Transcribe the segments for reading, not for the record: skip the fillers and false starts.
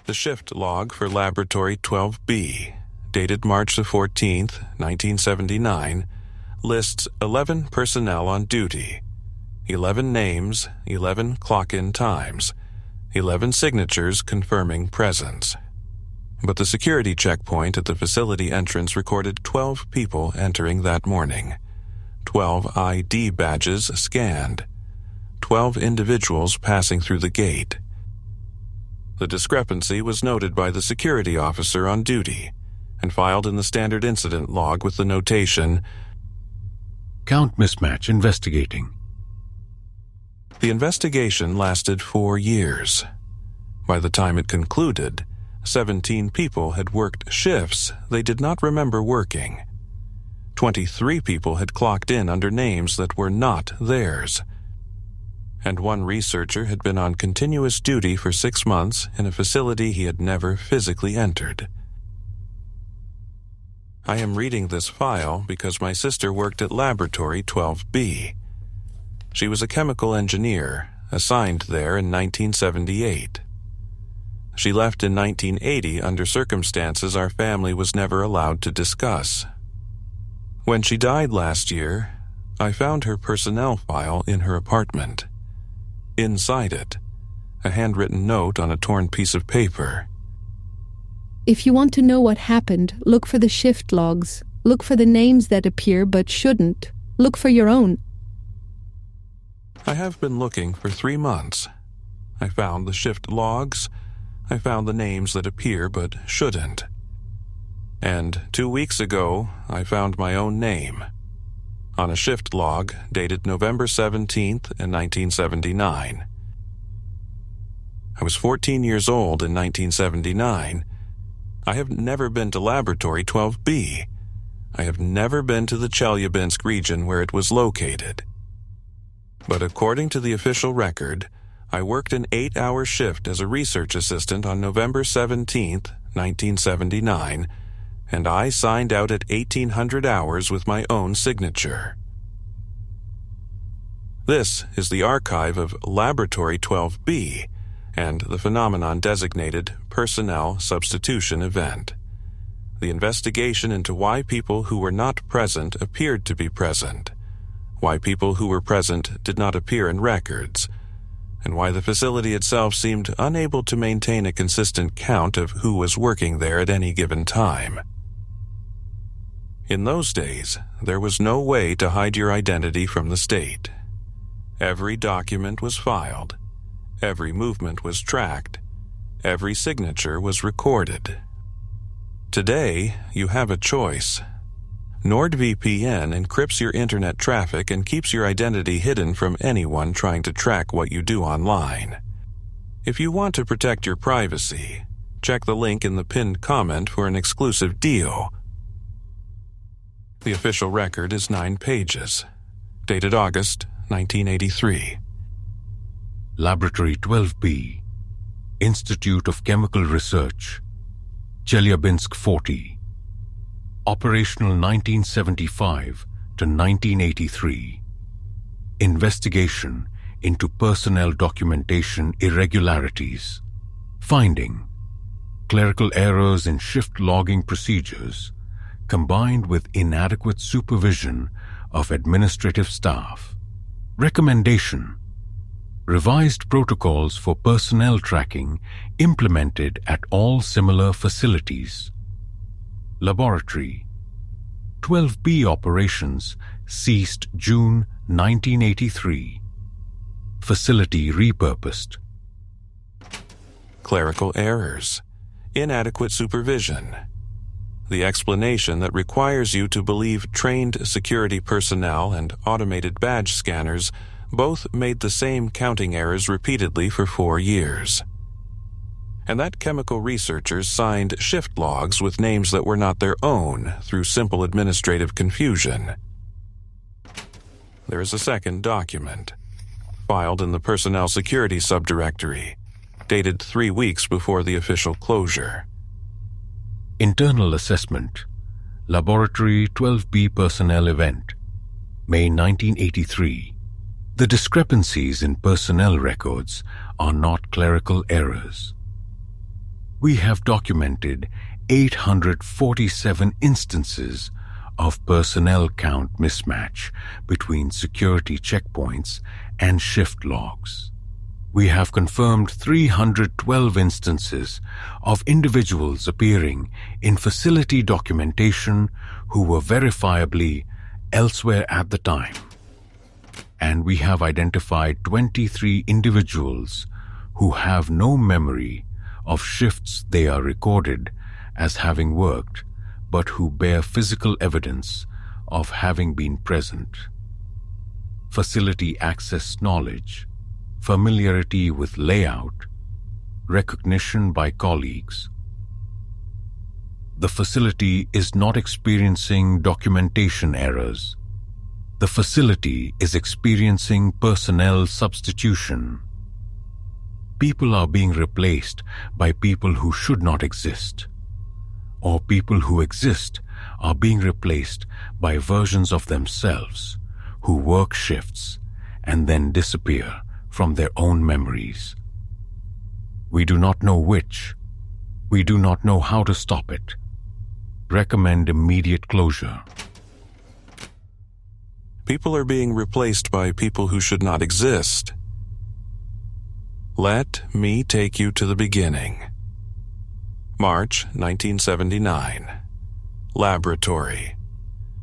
The shift log for Laboratory 12B, dated March 14, 1979, lists 11 personnel on duty, 11 names, 11 clock-in times, 11 signatures confirming presence. But the security checkpoint at the facility entrance recorded 12 people entering that morning, 12 ID badges scanned, 12 individuals passing through the gate. The discrepancy was noted by the security officer on duty and filed in the standard incident log with the notation, "Count mismatch investigating." The investigation lasted 4 years. By the time it concluded, 17 people had worked shifts they did not remember working. 23 people had clocked in under names that were not theirs. And one researcher had been on continuous duty for 6 months in a facility he had never physically entered. I am reading this file because my sister worked at Laboratory 12B. She was a chemical engineer, assigned there in 1978. She left in 1980 under circumstances our family was never allowed to discuss. When she died last year, I found her personnel file in her apartment. Inside it, a handwritten note on a torn piece of paper. If you want to know what happened, look for the shift logs. Look for the names that appear but shouldn't. Look for your own. I have been looking for 3 months. I found the shift logs. I found the names that appear but shouldn't. And 2 weeks ago, I found my own name on a shift log dated November 17th in 1979. I was 14 years old in 1979. I have never been to Laboratory 12B. I have never been to the Chelyabinsk region where it was located. But according to the official record, I worked an 8-hour shift as a research assistant on November 17th, 1979, and I signed out at 1800 hours with my own signature. This is the archive of Laboratory 12B and the phenomenon designated Personnel Substitution Event. The investigation into why people who were not present appeared to be present, why people who were present did not appear in records, and why the facility itself seemed unable to maintain a consistent count of who was working there at any given time. In those days, there was no way to hide your identity from the state. Every document was filed, every movement was tracked, every signature was recorded. Today, you have a choice. NordVPN encrypts your internet traffic and keeps your identity hidden from anyone trying to track what you do online. If you want to protect your privacy, check the link in the pinned comment for an exclusive deal. The official record is 9 pages, dated August 1983. Laboratory 12B, Institute of Chemical Research, Chelyabinsk 40. Operational 1975 to 1983. Investigation into personnel documentation irregularities. Finding: clerical errors in shift logging procedures combined with inadequate supervision of administrative staff. Recommendation: revised protocols for personnel tracking implemented at all similar facilities. Laboratory 12B operations ceased June 1983. Facility repurposed. Clerical errors, inadequate supervision. The explanation that requires you to believe trained security personnel and automated badge scanners both made the same counting errors repeatedly for 4 years. And that chemical researchers signed shift logs with names that were not their own through simple administrative confusion. There is a second document, filed in the Personnel Security Subdirectory, dated 3 weeks before the official closure. Internal Assessment, Laboratory 12B Personnel Event, May 1983. The discrepancies in personnel records are not clerical errors. We have documented 847 instances of personnel count mismatch between security checkpoints and shift logs. We have confirmed 312 instances of individuals appearing in facility documentation who were verifiably elsewhere at the time. And we have identified 23 individuals who have no memory of shifts they are recorded as having worked, but who bear physical evidence of having been present. Facility access knowledge, familiarity with layout, recognition by colleagues. The facility is not experiencing documentation errors. The facility is experiencing personnel substitution. People are being replaced by people who should not exist, or people who exist are being replaced by versions of themselves who work shifts and then disappear from their own memories. We do not know which. We do not know how to stop it. Recommend immediate closure. People are being replaced by people who should not exist. Let me take you to the beginning. March 1979. Laboratory.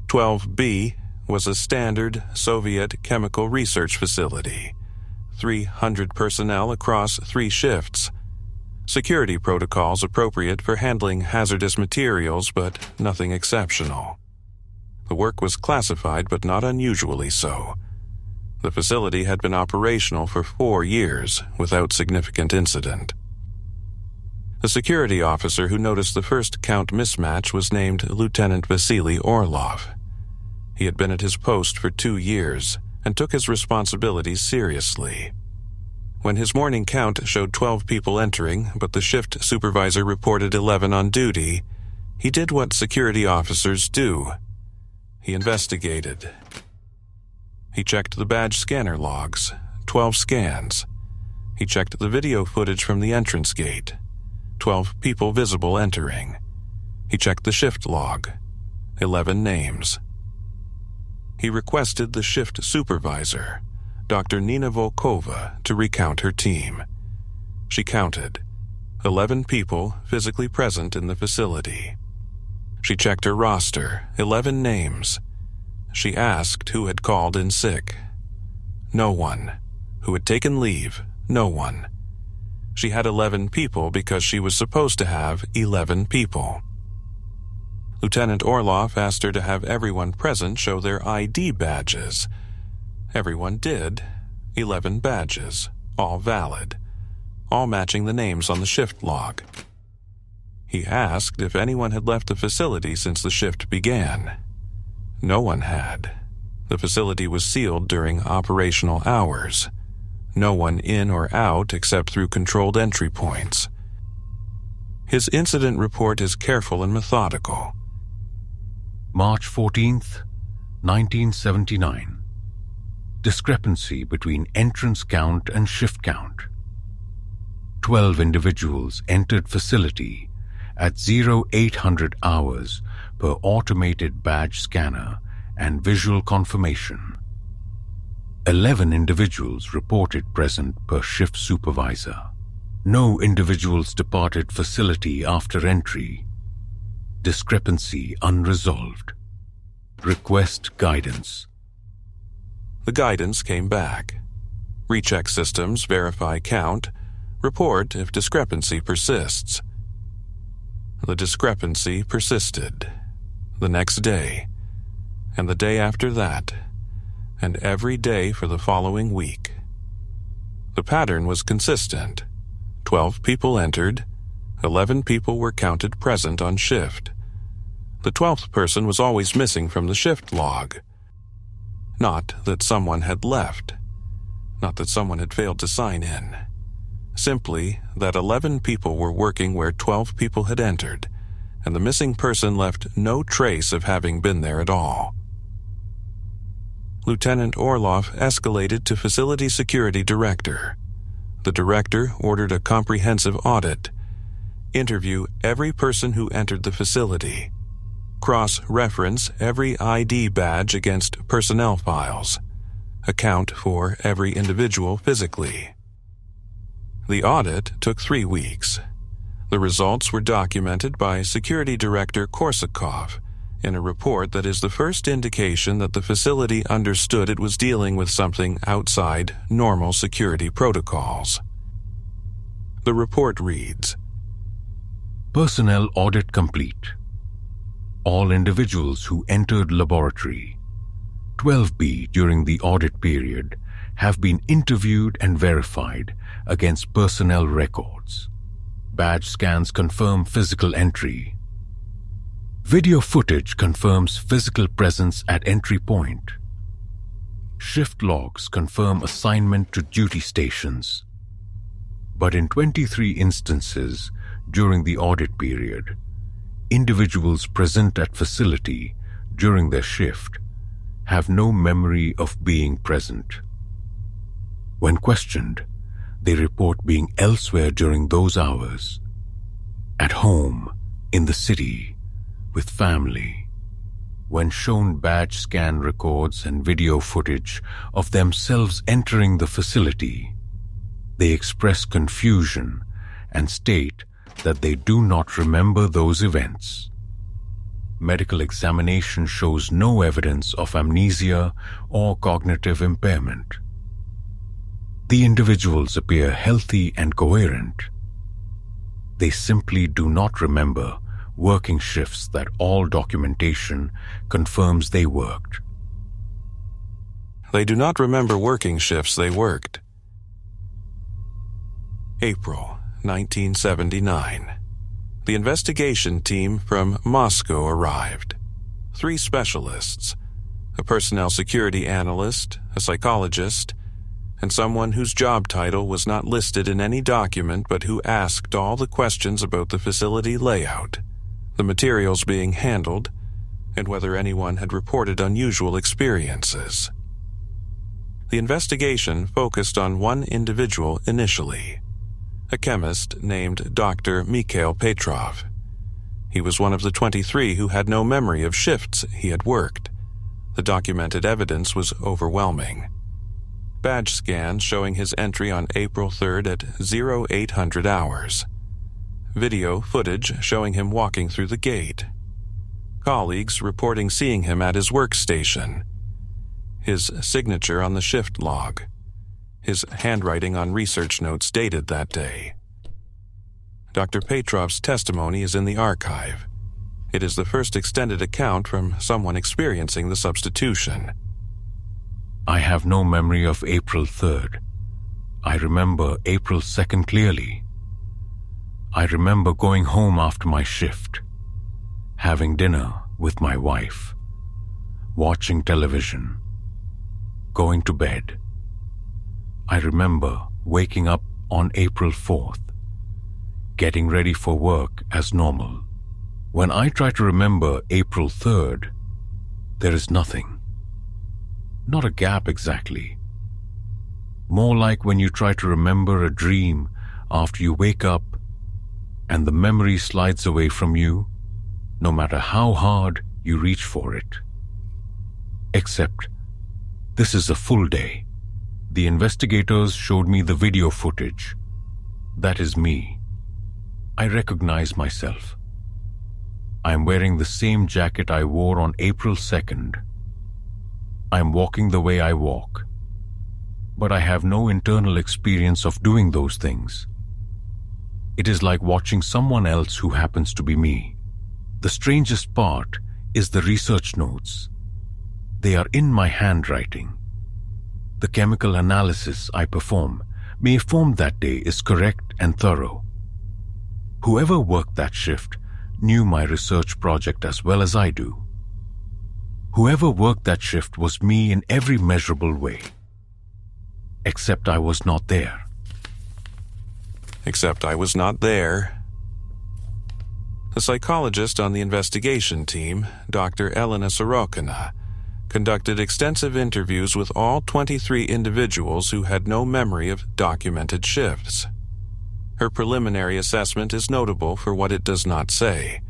12B was a standard Soviet chemical research facility. 300 personnel across 3 shifts. Security protocols appropriate for handling hazardous materials, but nothing exceptional. The work was classified, but not unusually so. The facility had been operational for 4 years without significant incident. The security officer who noticed the first count mismatch was named Lieutenant Vasily Orlov. He had been at his post for 2 years and took his responsibilities seriously. When his morning count showed 12 people entering, but the shift supervisor reported 11 on duty, he did what security officers do. He investigated. He checked the badge scanner logs, 12 scans. He checked the video footage from the entrance gate, 12 people visible entering. He checked the shift log, 11 names. He requested the shift supervisor, Dr. Nina Volkova, to recount her team. She counted 11 people physically present in the facility. She checked her roster, 11 names. She asked who had called in sick. No one. Who had taken leave? No one. She had 11 people because she was supposed to have 11 people. Lieutenant Orlov asked her to have everyone present show their ID badges. Everyone did. 11 badges, all valid, all matching the names on the shift log. He asked if anyone had left the facility since the shift began. No one had. The facility was sealed during operational hours. No one in or out except through controlled entry points. His incident report is careful and methodical. March 14th, 1979. Discrepancy between entrance count and shift count. 12 individuals entered facility at 0800 hours per automated badge scanner and visual confirmation. 11 individuals reported present per shift supervisor. No individuals departed facility after entry. Discrepancy unresolved. Request guidance. The guidance came back. Recheck systems verify count. Report if discrepancy persists. The discrepancy persisted. The next day, and the day after that, and every day for the following week. The pattern was consistent. 12 people entered. 11 people were counted present on shift. The 12th person was always missing from the shift log. Not that someone had left. Not that someone had failed to sign in. Simply that 11 people were working where 12 people had entered, and the missing person left no trace of having been there at all. Lieutenant Orlov escalated to Facility Security Director. The director ordered a comprehensive audit. Interview every person who entered the facility. Cross-reference every ID badge against personnel files. Account for every individual physically. The audit took 3 weeks. The results were documented by Security Director Korsakov in a report that is the first indication that the facility understood it was dealing with something outside normal security protocols. The report reads, Personnel audit complete. All individuals who entered laboratory 12B during the audit period have been interviewed and verified against personnel records. Badge scans confirm physical entry. Video footage confirms physical presence at entry point. Shift logs confirm assignment to duty stations. But in 23 instances during the audit period, individuals present at facility during their shift have no memory of being present. When questioned, they report being elsewhere during those hours, at home, in the city, with family. When shown badge scan records and video footage of themselves entering the facility, they express confusion and state that they do not remember those events. Medical examination shows no evidence of amnesia or cognitive impairment. The individuals appear healthy and coherent. They simply do not remember working shifts that all documentation confirms they worked. They do not remember working shifts they worked. April 1979. The investigation team from Moscow arrived. 3 specialists, a personnel security analyst, a psychologist, and someone whose job title was not listed in any document but who asked all the questions about the facility layout, the materials being handled, and whether anyone had reported unusual experiences. The investigation focused on one individual initially, a chemist named Dr. Mikhail Petrov. He was one of the 23 who had no memory of shifts he had worked. The documented evidence was overwhelming. Badge scans showing his entry on April 3rd at 0800 hours. Video footage showing him walking through the gate. Colleagues reporting seeing him at his workstation. His signature on the shift log. His handwriting on research notes dated that day. Dr. Petrov's testimony is in the archive. It is the first extended account from someone experiencing the substitution. I have no memory of April 3rd. I remember April 2nd clearly. I remember going home after my shift, having dinner with my wife, watching television, going to bed. I remember waking up on April 4th, getting ready for work as normal. When I try to remember April 3rd, there is nothing. Not a gap exactly. More like when you try to remember a dream after you wake up and the memory slides away from you, no matter how hard you reach for it. Except, this is a full day. The investigators showed me the video footage. That is me. I recognize myself. I am wearing the same jacket I wore on April 2nd. I am walking the way I walk. But I have no internal experience of doing those things. It is like watching someone else who happens to be me. The strangest part is the research notes. They are in my handwriting. The chemical analysis I perform may form that day is correct and thorough. Whoever worked that shift knew my research project as well as I do. Whoever worked that shift was me in every measurable way. Except I was not there. Except I was not there. The psychologist on the investigation team, Dr. Elena Sorokina, conducted extensive interviews with all 23 individuals who had no memory of documented shifts. Her preliminary assessment is notable for what it does not say.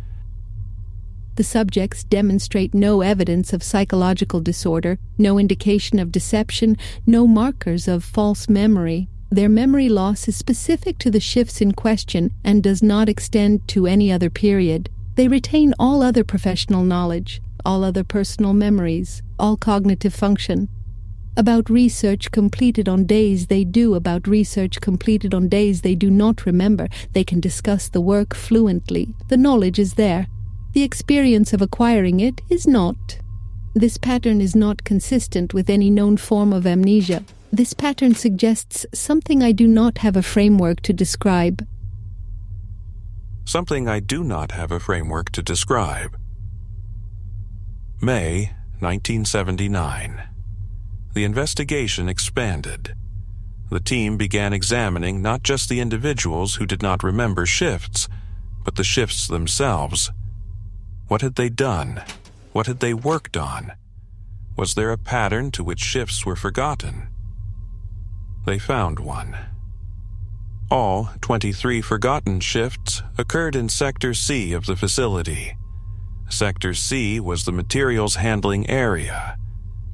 The subjects demonstrate no evidence of psychological disorder, no indication of deception, no markers of false memory. Their memory loss is specific to the shifts in question and does not extend to any other period. They retain all other professional knowledge, all other personal memories, all cognitive function. About research completed on days they do, about research completed on days they do not remember. They can discuss the work fluently. The knowledge is there. The experience of acquiring it is not. This pattern is not consistent with any known form of amnesia. This pattern suggests something I do not have a framework to describe. Something I do not have a framework to describe. May 1979. The investigation expanded. The team began examining not just the individuals who did not remember shifts, but the shifts themselves. What had they done? What had they worked on? Was there a pattern to which shifts were forgotten? They found one. All 23 forgotten shifts occurred in Sector C of the facility. Sector C was the materials handling area.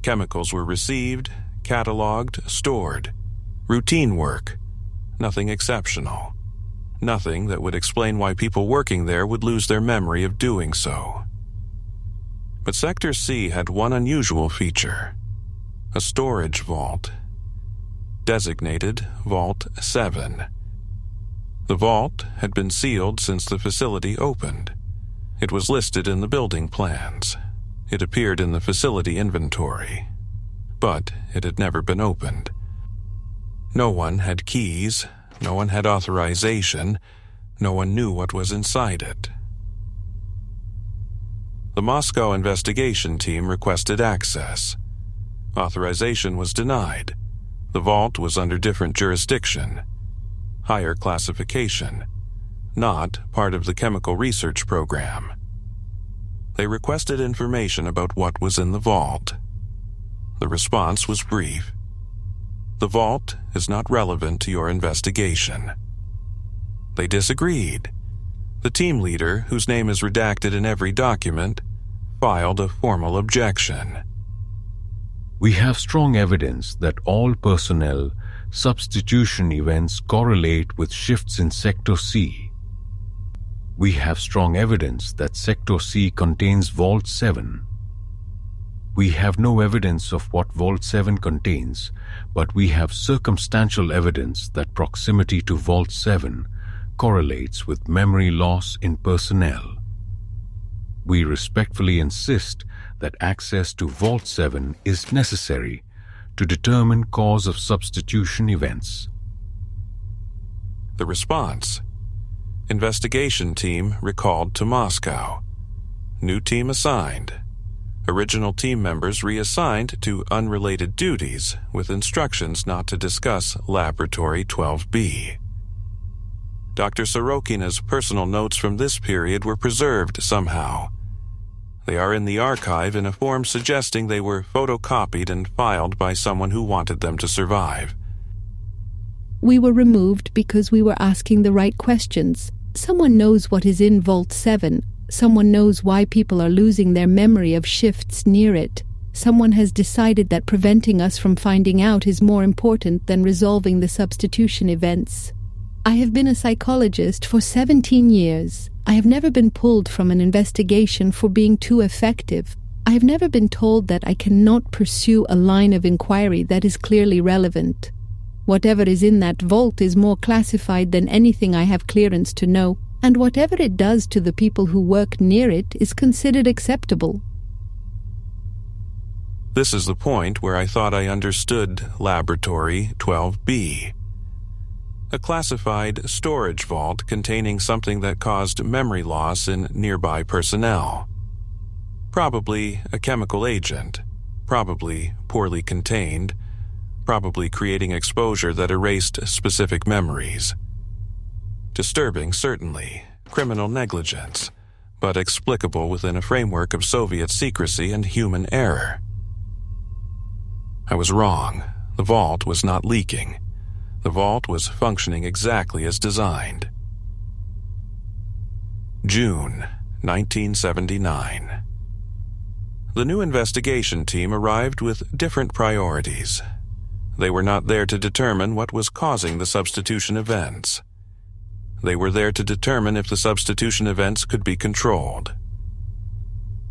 Chemicals were received, cataloged, stored. Routine work. Nothing exceptional. Nothing that would explain why people working there would lose their memory of doing so. But Sector C had one unusual feature. A storage vault. Designated Vault 7. The vault had been sealed since the facility opened. It was listed in the building plans. It appeared in the facility inventory. But it had never been opened. No one had keys. No one had authorization. No one knew what was inside it. The Moscow investigation team requested access. Authorization was denied. The vault was under different jurisdiction. Higher classification. Not part of the chemical research program. They requested information about what was in the vault. The response was brief. The vault is not relevant to your investigation. They disagreed. The team leader, whose name is redacted in every document, filed a formal objection. We have strong evidence that all personnel substitution events correlate with shifts in Sector C. We have strong evidence that Sector C contains Vault 7. We have no evidence of what Vault 7 contains, but we have circumstantial evidence that proximity to Vault 7 correlates with memory loss in personnel. We respectfully insist that access to Vault 7 is necessary to determine cause of substitution events. The response. Investigation team recalled to Moscow. New team assigned. Original team members reassigned to unrelated duties with instructions not to discuss Laboratory 12B. Dr. Sorokina's personal notes from this period were preserved somehow. They are in the archive in a form suggesting they were photocopied and filed by someone who wanted them to survive. We were removed because we were asking the right questions. Someone knows what is in Vault 7. Someone knows why people are losing their memory of shifts near it. Someone has decided that preventing us from finding out is more important than resolving the substitution events. I have been a psychologist for 17 years. I have never been pulled from an investigation for being too effective. I have never been told that I cannot pursue a line of inquiry that is clearly relevant. Whatever is in that vault is more classified than anything I have clearance to know, and whatever it does to the people who work near it is considered acceptable. This is the point where I thought I understood Laboratory 12B. A classified storage vault containing something that caused memory loss in nearby personnel. Probably a chemical agent, probably poorly contained, probably creating exposure that erased specific memories. Disturbing, certainly, criminal negligence, but explicable within a framework of Soviet secrecy and human error. I was wrong. The vault was not leaking. The vault was functioning exactly as designed. June 1979. The new investigation team arrived with different priorities. They were not there to determine what was causing the substitution events. They were there to determine if the substitution events could be controlled.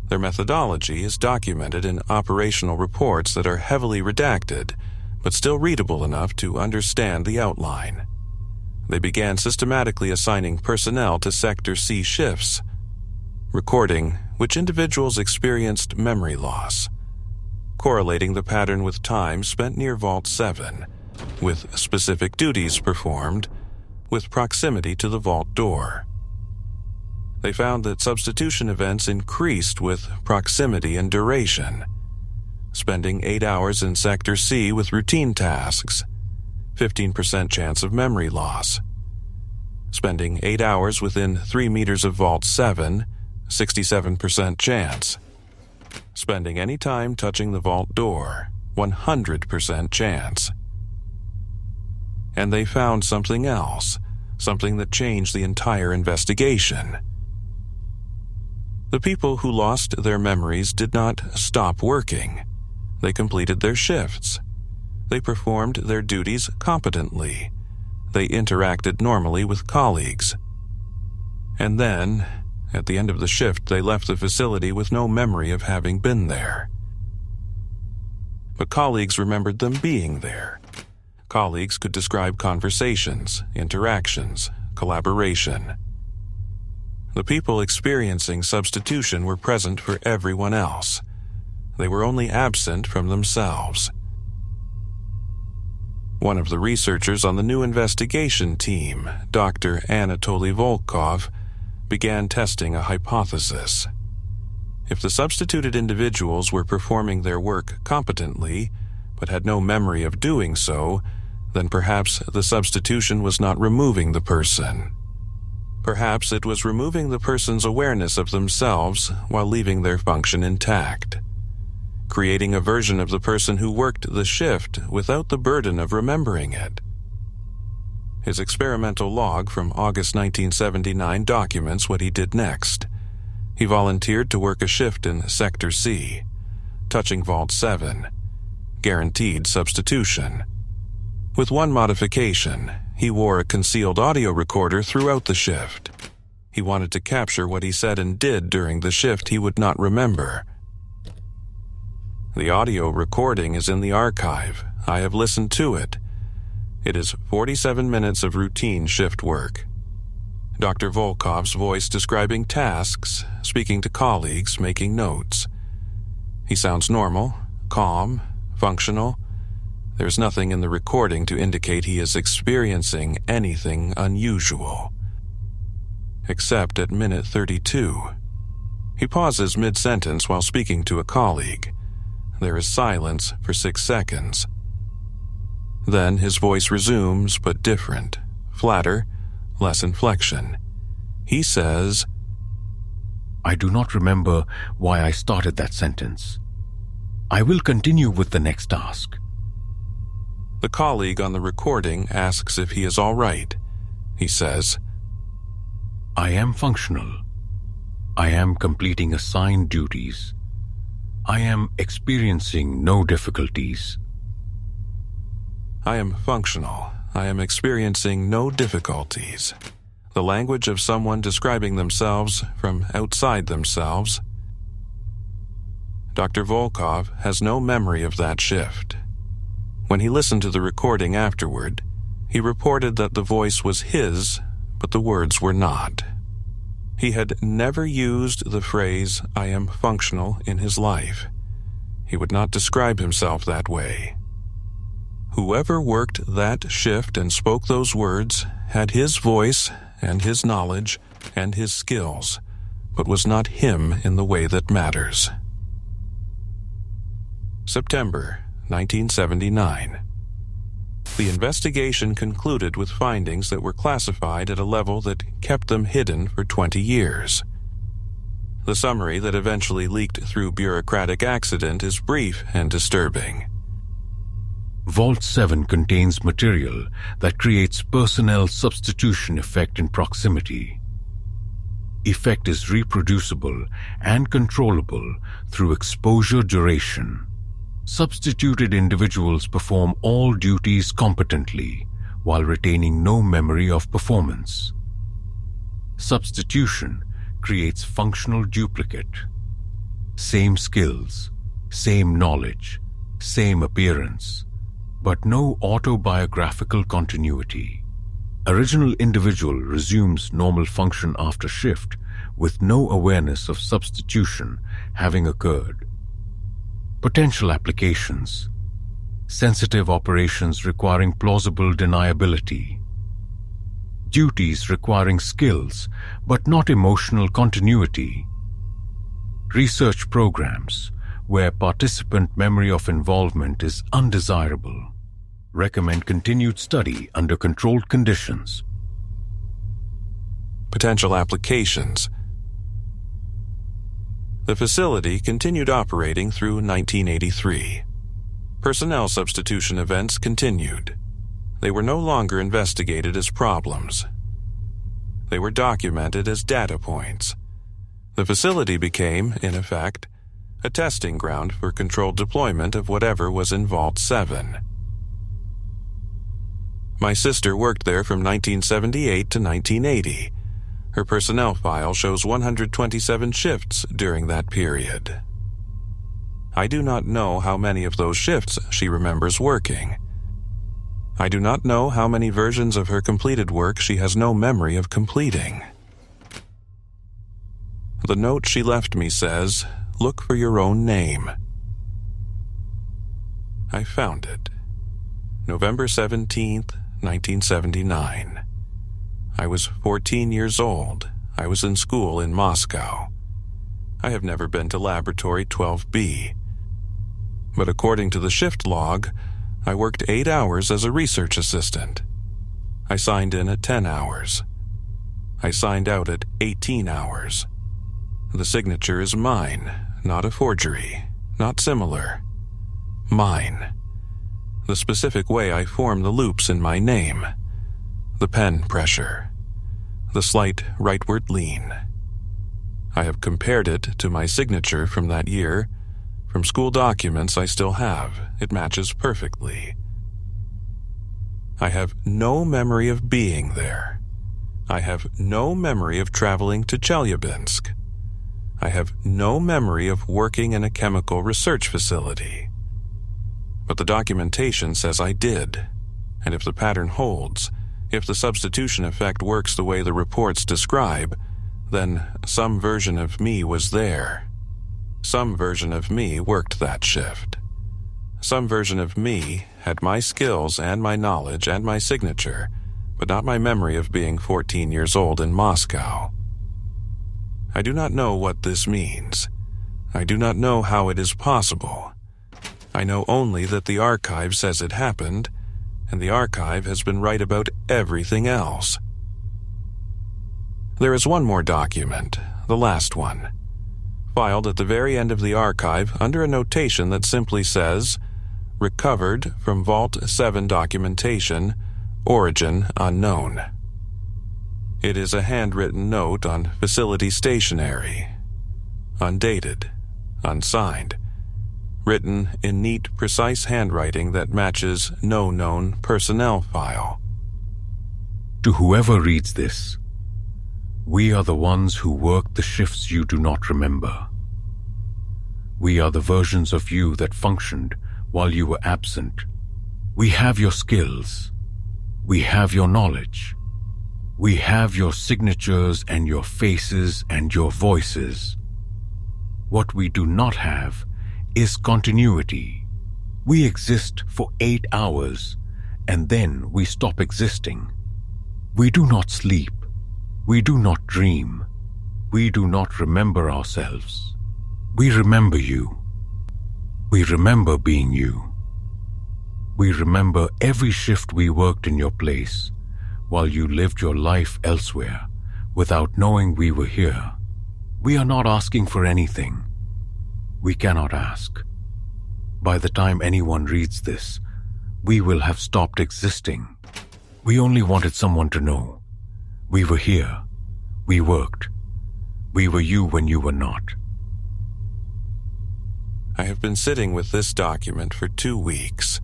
Their methodology is documented in operational reports that are heavily redacted, but still readable enough to understand the outline. They began systematically assigning personnel to Sector C shifts, recording which individuals experienced memory loss, correlating the pattern with time spent near Vault 7, with specific duties performed, with proximity to the vault door. They found that substitution events increased with proximity and duration. Spending 8 hours in Sector C with routine tasks, 15% chance of memory loss. Spending 8 hours within 3 meters of Vault 7, 67% chance. Spending any time touching the vault door, 100% chance. And they found something else, something that changed the entire investigation. The people who lost their memories did not stop working. They completed their shifts. They performed their duties competently. They interacted normally with colleagues. And then, at the end of the shift, they left the facility with no memory of having been there. But colleagues remembered them being there. Colleagues could describe conversations, interactions, collaboration. The people experiencing substitution were present for everyone else. They were only absent from themselves. One of the researchers on the new investigation team, Dr. Anatoly Volkov, began testing a hypothesis. If the substituted individuals were performing their work competently, but had no memory of doing so, then perhaps the substitution was not removing the person. Perhaps it was removing the person's awareness of themselves while leaving their function intact, creating a version of the person who worked the shift without the burden of remembering it. His experimental log from August 1979 documents what he did next. He volunteered to work a shift in Sector C, touching Vault 7, guaranteed substitution. With one modification, he wore a concealed audio recorder throughout the shift. He wanted to capture what he said and did during the shift he would not remember. The audio recording is in the archive. I have listened to it. It is 47 minutes of routine shift work. Dr. Volkov's voice describing tasks, speaking to colleagues, making notes. He sounds normal, calm, functional. There's nothing in the recording to indicate he is experiencing anything unusual. Except at minute 32. He pauses mid-sentence while speaking to a colleague. There is silence for 6 seconds. Then his voice resumes, but different, flatter, less inflection. He says, I do not remember why I started that sentence. I will continue with the next task. The colleague on the recording asks if he is all right. He says, I am functional. I am completing assigned duties. I am experiencing no difficulties. I am functional. I am experiencing no difficulties. The language of someone describing themselves from outside themselves. Dr. Volkov has no memory of that shift. When he listened to the recording afterward, he reported that the voice was his, but the words were not. He had never used the phrase, I am functional, in his life. He would not describe himself that way. Whoever worked that shift and spoke those words had his voice and his knowledge and his skills, but was not him in the way that matters. September 1979. The investigation concluded with findings that were classified at a level that kept them hidden for 20 years. The summary that eventually leaked through bureaucratic accident is brief and disturbing. Vault 7 contains material that creates personnel substitution effect in proximity. Effect is reproducible and controllable through exposure duration. Substituted individuals perform all duties competently while retaining no memory of performance. Substitution creates functional duplicate. Same skills, same knowledge, same appearance, but no autobiographical continuity. Original individual resumes normal function after shift with no awareness of substitution having occurred. Potential applications: sensitive operations requiring plausible deniability, duties requiring skills but not emotional continuity, research programs where participant memory of involvement is undesirable. Recommend continued study under controlled conditions. Potential applications. The facility continued operating through 1983. Personnel substitution events continued. They were no longer investigated as problems. They were documented as data points. The facility became, in effect, a testing ground for controlled deployment of whatever was in Vault 7. My sister worked there from 1978 to 1980. Her personnel file shows 127 shifts during that period. I do not know how many of those shifts she remembers working. I do not know how many versions of her completed work she has no memory of completing. The note she left me says, "Look for your own name." I found it. November 17th, 1979. I was 14 years old. I was in school in Moscow. I have never been to Laboratory 12B. But according to the shift log, I worked 8 hours as a research assistant. I signed in at 10 hours. I signed out at 18 hours. The signature is mine, not a forgery, not similar. Mine. The specific way I form the loops in my name. The pen pressure. The slight rightward lean. I have compared it to my signature from that year. From school documents I still have, it matches perfectly. I have no memory of being there. I have no memory of traveling to Chelyabinsk. I have no memory of working in a chemical research facility. But the documentation says I did, and if the pattern holds, if the substitution effect works the way the reports describe, then some version of me was there. Some version of me worked that shift. Some version of me had my skills and my knowledge and my signature, but not my memory of being 14 years old in Moscow. I do not know what this means. I do not know how it is possible. I know only that the archive says it happened, and the archive has been right about everything else. There is one more document, the last one, filed at the very end of the archive under a notation that simply says, "Recovered from Vault 7 documentation, origin unknown." It is a handwritten note on facility stationery, undated, unsigned, written in neat, precise handwriting that matches no known personnel file. To whoever reads this, we are the ones who work the shifts you do not remember. We are the versions of you that functioned while you were absent. We have your skills. We have your knowledge. We have your signatures and your faces and your voices. What we do not have is continuity. We exist for 8 hours, and then we stop existing. We do not sleep. We do not dream. We do not remember ourselves. We remember you. We remember being you. We remember every shift we worked in your place while you lived your life elsewhere without knowing we were here. We are not asking for anything. We cannot ask. By the time anyone reads this, we will have stopped existing. We only wanted someone to know. We were here. We worked. We were you when you were not. I have been sitting with this document for 2 weeks.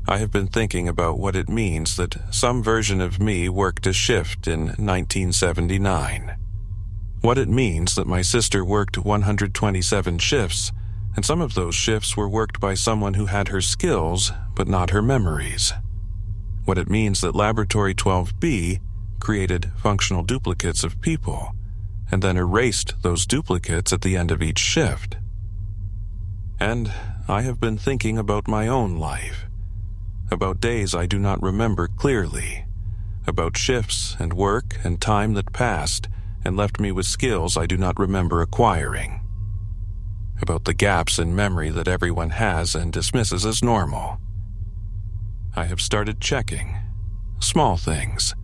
I have been thinking about what it means that some version of me worked a shift in 1979. What it means that my sister worked 127 shifts, and some of those shifts were worked by someone who had her skills, but not her memories. What it means that Laboratory 12B created functional duplicates of people, and then erased those duplicates at the end of each shift. And I have been thinking about my own life, about days I do not remember clearly, about shifts and work and time that passed and left me with skills I do not remember acquiring, about the gaps in memory that everyone has and dismisses as normal. I have started checking small things,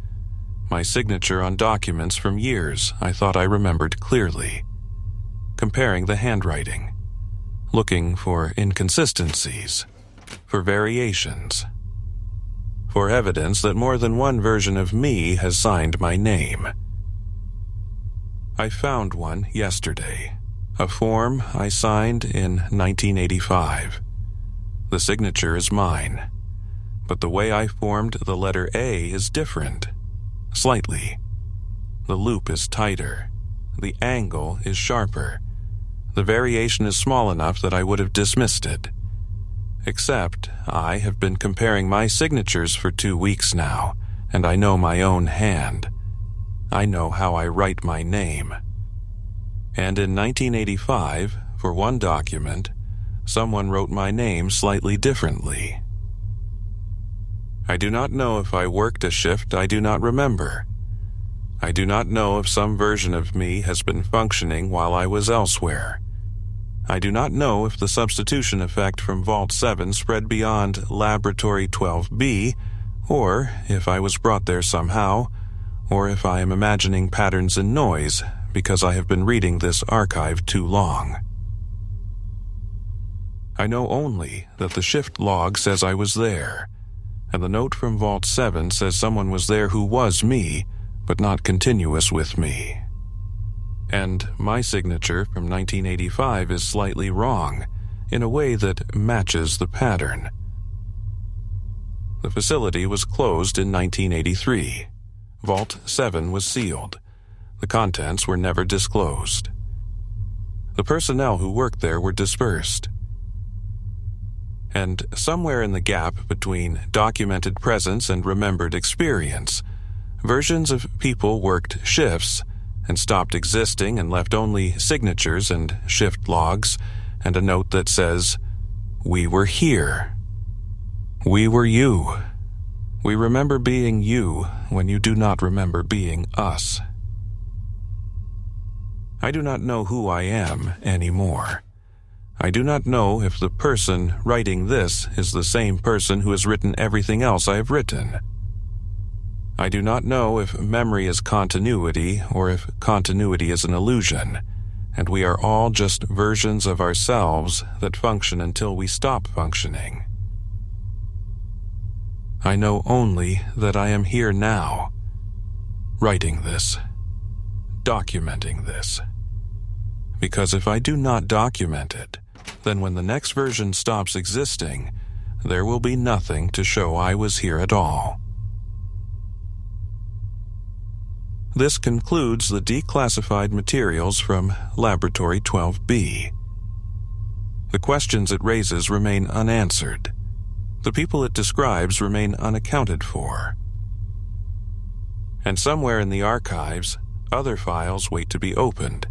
my signature on documents from years I thought I remembered clearly, comparing the handwriting, looking for inconsistencies, for variations, for evidence that more than one version of me has signed my name. I found one yesterday, a form I signed in 1985. The signature is mine, but the way I formed the letter A is different, slightly. The loop is tighter, the angle is sharper. The variation is small enough that I would have dismissed it. Except I have been comparing my signatures for 2 weeks now, and I know my own hand. I know how I write my name. And in 1985, for one document, someone wrote my name slightly differently. I do not know if I worked a shift I do not remember. I do not know if some version of me has been functioning while I was elsewhere. I do not know if the substitution effect from Vault 7 spread beyond Laboratory 12B, or if I was brought there somehow, or if I am imagining patterns in noise because I have been reading this archive too long. I know only that the shift log says I was there, and the note from Vault 7 says someone was there who was me, but not continuous with me. And my signature from 1985 is slightly wrong, in a way that matches the pattern. The facility was closed in 1983. Vault 7 was sealed. The contents were never disclosed. The personnel who worked there were dispersed. And somewhere in the gap between documented presence and remembered experience, versions of people worked shifts and stopped existing and left only signatures and shift logs and a note that says, "We were here. We were you. We remember being you when you do not remember being us." I do not know who I am anymore. I do not know if the person writing this is the same person who has written everything else I have written. I do not know if memory is continuity or if continuity is an illusion, and we are all just versions of ourselves that function until we stop functioning. I know only that I am here now, writing this, documenting this. Because if I do not document it, then when the next version stops existing, there will be nothing to show I was here at all. This concludes the declassified materials from Laboratory 12B. The questions it raises remain unanswered. The people it describes remain unaccounted for. And somewhere in the archives, other files wait to be opened,